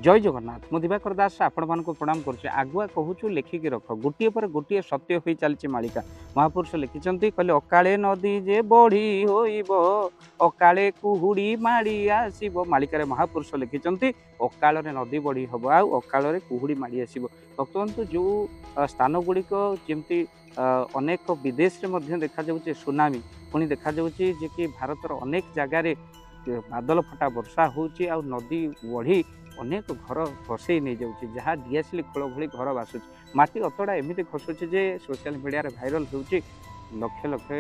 जय जगन्नाथ मु दिवाकर दास आपण मान प्रणाम करुचे आगुआ कहूँ लेखिकी रख गोटे पर गोटे सत्य हो चली मालिका महापुरुष लिखिं कहले अकाले नदी जे बढ़ी हो अकाले कुहुड़ी माड़ी आसब मालिकार महापुरुष लिखिं अकाल नदी बढ़ी हम आकाल कुहुड़ी माड़ी आसब भक्तबंधु जो स्थान गुड़िक जमती अनेक विदेश में देखा जाऊे सुनामी पुणी देखा जाऊे कि भारतर अनेक जगार बादल फटा वर्षा होची आ नदी बढ़ी अनेक घर भसई नहीं जाऊँगी जहाँ डीएसएल खोल भली घर बासुच माटी अतड़ा एमती खसुचे जे सोशल मीडिया भाइराल होची लक्ष लक्ष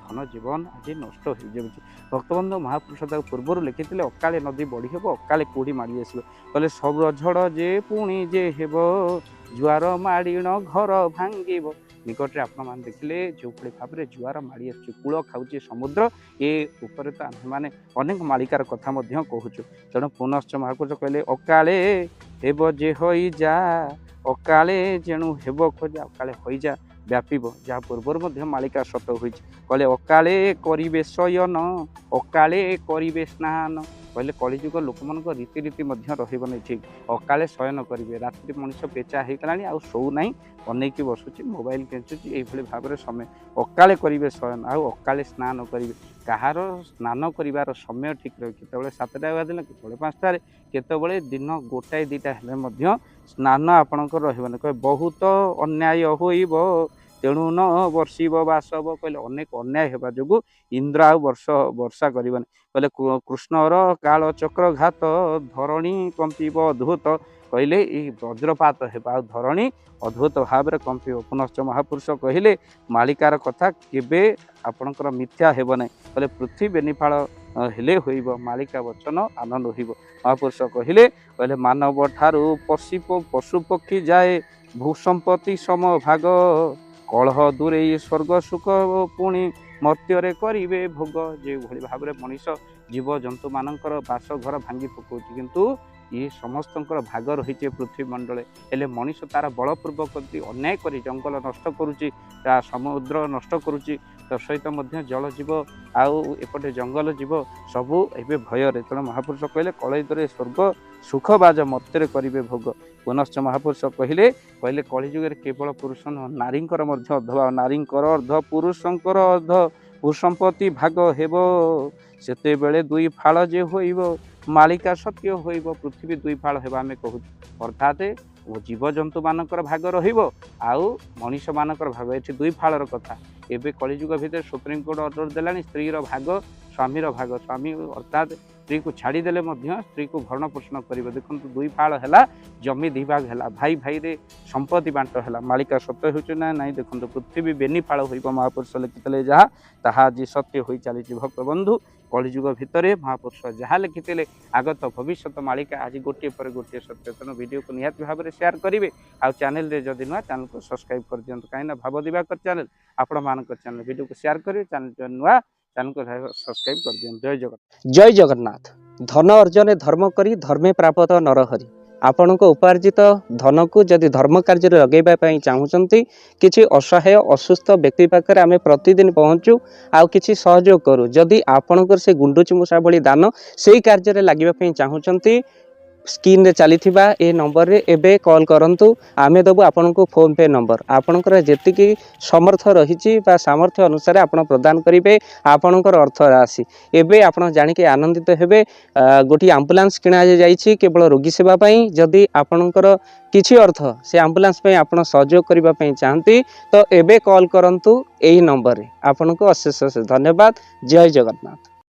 धन जीवन आज नष्ट हो जाऊँगी भक्तबंधु महापुरुष पूर्व लिखी अकाले नदी बढ़ी हे अकाले कूड़ी माड़ी आस कहले सब झड़ जे पुणी जे हेब जुआर माड़ीण घर भांग निकटे आपण देखिले जो भाव में जुआर माड़ी कूल खाऊे समुद्र ये उपर तो आम मैंने अनेक मालिकार कथा कहूँ तेणु पुनश्च महापुरुष कहले अकाले हेब जे होई जा अकाले जेणु हेब खोजा अकाले होई जा व्यापीब जहाँ पूर्वर मालिका सत हो कहले अकाले करिबे शयन अकाले करिबे स्नान कहले कलिजुग लोक मान रीतिरीति रही ठीक अकाले शयन करेंगे राति मनीष पेचा होगा आ शो ना अनेक बसुची मोबाइल केचुची ये भाव में समय अकाले करेंगे शयन आकाले स्नान करेंगे कहार स्नान कर समय ठीक रहे केतबले 7टा बाजिले केतबले 5टारे केतबले दिन गोटाए 2टा हेले स्नान आपणकर रही कहे बहुत अन्याय होइब तेणु न वर्षिब बासब कहले अनेक अन्याय होगा जो इंद्र आ वर्षा करबनी कहले कृष्णर काल चक्र घात धरणी कंपीब अद्भुत कहले वज्रपात होगा धरणी अद्भुत भाव में कंपीब पुनश्च महापुरुष कहले मालिकार कथा केबे आपणकर मिथ्या हेब ना कहले पृथ्वी बेनिफाल हेले होइब मालिका वचन आनंद होइब महापुरुष कहले कहले मानव ठारू पशु पक्षी जाए भूसंपत्ति सम भाग कलह दूरे स्वर्ग सुख पुणी मर्त्य करिवे भोग जो भली भाव में मनीष जीव जंतु मानकर बास घर भांगी पकाउछ किंतु ये समस्त भाग रही पृथ्वी मंडल हेले मनीष तार बलपूर्वक अन्याय कर जंगल नष्ट करुच्ची समुद्र नष्ट करुच्ची सहित जल जीव आउ एपटे जंगल जीव सबू ए भय तेणु महापुरुष कहले कलयुगे स्वर्ग सुख बाज मर्त्य करेंगे भोग पुनश्च महापुरुष कहले कहले कलिजुगे केवल पुरुष नारी अधवा नारी अर्ध पुरुषंकर अर्ध भूसंपत्ति भाग हेब सेते बेले दुई फाल जे होइब मालिका सत्य होइब पृथ्वी दुई फाल हेबा आमे कहू अर्थात जीव जंतु मानकर भाग रहिब आउ मनीष मानकर भाग एठी दुई फालर कथा एबे कलिजुग भितर सुप्रीम कोर्ट ऑर्डर देलानी स्त्री रो भाग स्वामी भाग स्वामी अर्थात स्त्री को छाड़ीदेले स्त्री को भरण पोषण कर देखो दुई फाल है जमी दी भाग है भाई भाई रे संपत्ति बांट है मालिका सत्य हो ना देखो पृथ्वी बेनी फाल हो महापुरुष लिखिते जहाँ ताहा आज सत्य हो चली भक्त बंधु कलिजुग भितर महापुरुष जहाँ लिखिते आगत भविष्य मालिका आज गोटे पर गोटे सत्य तेणु वीडियो को निहाती भाव में शेयर करेंगे आ चैनल रे जदि नुआ चैनल को सब्सक्राइब कर दिखाँ कहीं भाव दिवाकर चैनल आपण मान चैनल वीडियो को शेयर करेंगे चैनल नुआ चैनल को सब्सक्राइब कर दिखाँ जय जगन्नाथ। जय जगन्नाथ। धन अर्जन धर्म करी धर्मे प्राप्त नरहरि आपण उपार्जित धन को जदि धर्म कार्य लगेगा चाहूँगी किसी असहाय असुस्थ व्यक्ति पाखे आम प्रतिदिन पहुँचू आउ किसी सहयोग करूँ जदि आपणकर से गुंडुची मूषा भली दान से कार्य लगे चाहूँगी स्क्रीन रे चली ए नंबर रे एबे कॉल करंतु आमे दबु आपन को फोन पे नंबर आपनकर जेतिकी समर्थ रहिछि बा सामर्थ्य अनुसार आपन प्रदान करिवे आपनकर अर्थ राशि एबे आपन जानि के आनंदित हेबे गोटी एम्बुलेंस किना जाइछि केवल रोगी सेवा पई जदि आपनकर किछि अर्थ से एम्बुलेंस पई आपन सहयोग करिबा पई चाहंती तो एबे कॉल करंतु एही नंबर रे आपन को अशेष धन्यवाद। जय जगन्नाथ।